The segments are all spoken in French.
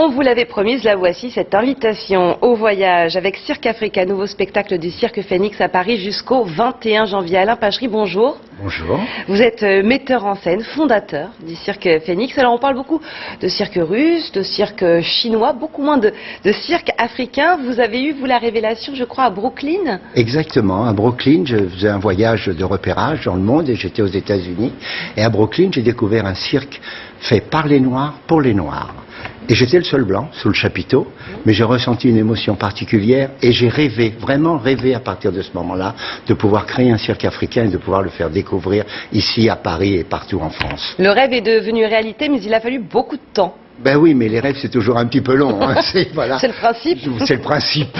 On vous l'avait promise, la voici, cette invitation au voyage avec Cirque Africa, nouveau spectacle du Cirque Phénix à Paris jusqu'au 21 janvier. Alain Pachery, bonjour. Bonjour. Vous êtes metteur en scène, fondateur du Cirque Phénix. Alors on parle beaucoup de cirque russe, de cirque chinois, beaucoup moins de cirque africain. Vous avez eu, vous, la révélation, je crois, à Brooklyn. Exactement, à Brooklyn, je faisais un voyage de repérage dans le monde et j'étais aux États-Unis. Et à Brooklyn, j'ai découvert un cirque fait par les Noirs pour les Noirs. Et j'étais le seul blanc sous le chapiteau, mais j'ai ressenti une émotion particulière et j'ai rêvé, vraiment rêvé à partir de ce moment-là, de pouvoir créer un cirque africain et de pouvoir le faire découvrir ici à Paris et partout en France. Le rêve est devenu réalité, mais il a fallu beaucoup de temps. Ben oui, mais les rêves c'est toujours un petit peu long. Hein. Voilà. C'est le principe. C'est le principe.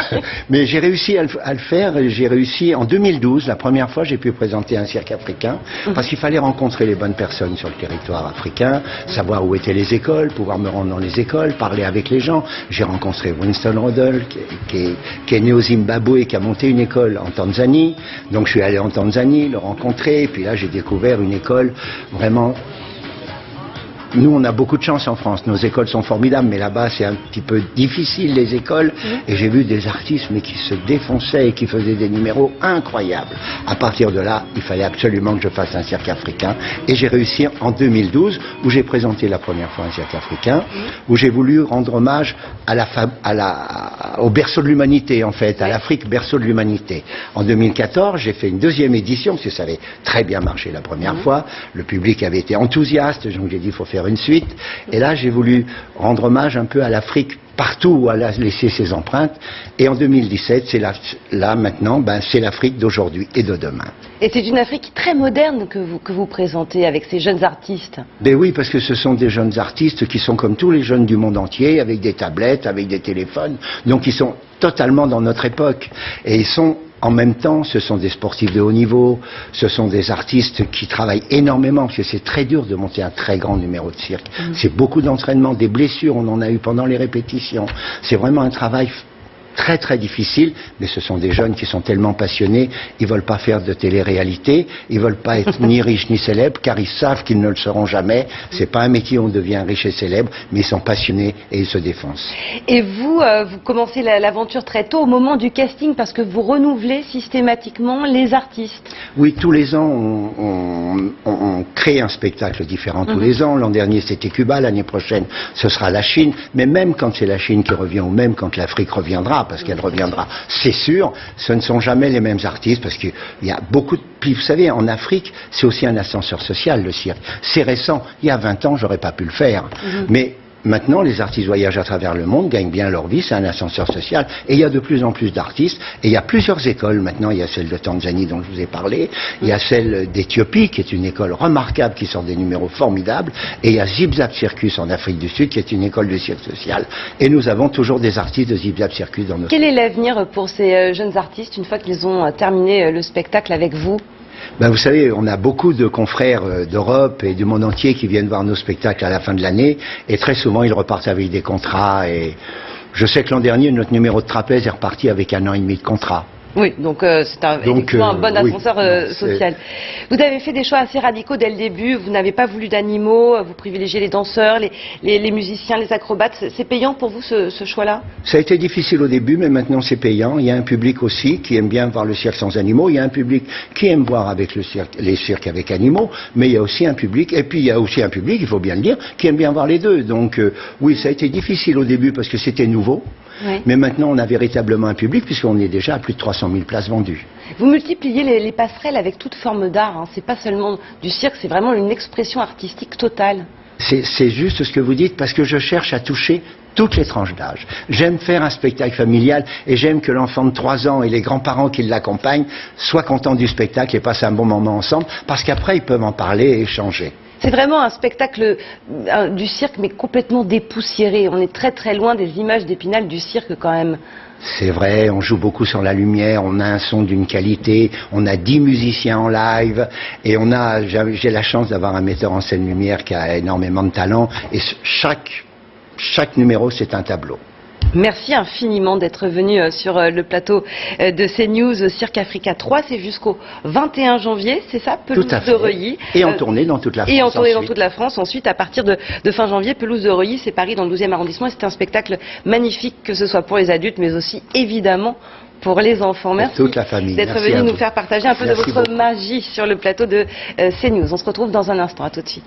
Mais j'ai réussi à le faire. J'ai réussi en 2012, la première fois j'ai pu présenter un cirque africain, parce qu'il fallait rencontrer les bonnes personnes sur le territoire africain, savoir où étaient les écoles, pouvoir me rendre dans les écoles, parler avec les gens. J'ai rencontré Winston Rodel, qui est né au Zimbabwe et qui a monté une école en Tanzanie. Donc je suis allé en Tanzanie, le rencontrer, et puis là j'ai découvert une école vraiment... Nous, on a beaucoup de chance en France. Nos écoles sont formidables, mais là-bas, c'est un petit peu difficile, les écoles. Et j'ai vu des artistes, mais qui se défonçaient et qui faisaient des numéros incroyables. À partir de là, il fallait absolument que je fasse un cirque africain. Et j'ai réussi en 2012, où j'ai présenté la première fois un cirque africain, où j'ai voulu rendre hommage au berceau de l'humanité, en fait, à l'Afrique, berceau de l'humanité. En 2014, j'ai fait une deuxième édition, parce que ça avait très bien marché la première fois. Le public avait été enthousiaste, donc j'ai dit, il faut faire une suite. Et là, j'ai voulu rendre hommage un peu à l'Afrique, partout où elle a laissé ses empreintes. Et en 2017, c'est là maintenant, c'est l'Afrique d'aujourd'hui et de demain. Et c'est une Afrique très moderne que vous présentez avec ces jeunes artistes. Ben oui, parce que ce sont des jeunes artistes qui sont comme tous les jeunes du monde entier, avec des tablettes, avec des téléphones. Donc ils sont totalement dans notre époque. Et ils sont... En même temps, ce sont des sportifs de haut niveau, ce sont des artistes qui travaillent énormément, parce que c'est très dur de monter un très grand numéro de cirque. C'est beaucoup d'entraînement, des blessures, on en a eu pendant les répétitions. C'est vraiment un travail très très difficile, mais ce sont des jeunes qui sont tellement passionnés, ils veulent pas faire de télé-réalité, ils veulent pas être ni riches ni célèbres, car ils savent qu'ils ne le seront jamais. C'est pas un métier où on devient riche et célèbre, mais ils sont passionnés et ils se défoncent. Et vous, vous commencez l'aventure très tôt, au moment du casting, parce que vous renouvelez systématiquement les artistes. Oui, tous les ans, on crée un spectacle différent tous les ans. L'an dernier, c'était Cuba, l'année prochaine, ce sera la Chine, mais même quand c'est la Chine qui revient, ou même quand l'Afrique reviendra, parce qu'elle reviendra, c'est sûr, ce ne sont jamais les mêmes artistes, parce qu'il y a beaucoup de... Puis vous savez, en Afrique, c'est aussi un ascenseur social, le cirque. C'est récent, il y a 20 ans, j'aurais pas pu le faire. Mais maintenant, les artistes voyagent à travers le monde, gagnent bien leur vie, c'est un ascenseur social, et il y a de plus en plus d'artistes, et il y a plusieurs écoles maintenant, il y a celle de Tanzanie dont je vous ai parlé, il y a celle d'Éthiopie, qui est une école remarquable, qui sort des numéros formidables, et il y a Zip Zap Circus en Afrique du Sud, qui est une école de cirque social, et nous avons toujours des artistes de Zip Zap Circus dans nos... Quel est l'avenir pour ces jeunes artistes, une fois qu'ils ont terminé le spectacle avec vous ? Vous savez, on a beaucoup de confrères d'Europe et du monde entier qui viennent voir nos spectacles à la fin de l'année, et très souvent ils repartent avec des contrats, et je sais que l'an dernier notre numéro de trapèze est reparti avec 1 an et demi de contrat. Oui, donc c'est effectivement un bon ascenseur social. Vous avez fait des choix assez radicaux dès le début, vous n'avez pas voulu d'animaux, vous privilégiez les danseurs, les musiciens, les acrobates. C'est payant pour vous ce choix-là ? Ça a été difficile au début, mais maintenant c'est payant. Il y a un public aussi qui aime bien voir le cirque sans animaux, il y a un public qui aime voir avec les cirques avec animaux, mais il y a aussi un public, et puis il y a aussi un public, il faut bien le dire, qui aime bien voir les deux. Donc oui, ça a été difficile au début parce que c'était nouveau. Oui. Mais maintenant, on a véritablement un public, puisqu'on est déjà à plus de 300 000 places vendues. Vous multipliez les passerelles avec toute forme d'art. Hein. C'est pas seulement du cirque, c'est vraiment une expression artistique totale. C'est juste ce que vous dites, parce que je cherche à toucher toutes les tranches d'âge. J'aime faire un spectacle familial, et j'aime que l'enfant de 3 ans et les grands-parents qui l'accompagnent soient contents du spectacle et passent un bon moment ensemble, parce qu'après, ils peuvent en parler et échanger. C'est vraiment un spectacle du cirque, mais complètement dépoussiéré. On est très très loin des images d'Épinal du cirque quand même. C'est vrai, on joue beaucoup sur la lumière, on a un son d'une qualité, on a 10 musiciens en live, et j'ai la chance d'avoir un metteur en scène lumière qui a énormément de talent, et chaque numéro c'est un tableau. Merci infiniment d'être venu sur le plateau de CNews. Cirque Africa 3, c'est jusqu'au 21 janvier, c'est ça, pelouse de Reuilly. Et en tournée dans toute la France. Et en tournée dans toute la France. Ensuite, à partir de fin janvier, pelouse de Reuilly, c'est Paris dans le 12e arrondissement. C'est un spectacle magnifique, que ce soit pour les adultes, mais aussi évidemment pour les enfants. Merci toute la famille d'être venu nous faire partager un peu de votre magie sur le plateau de CNews. On se retrouve dans un instant. À tout de suite.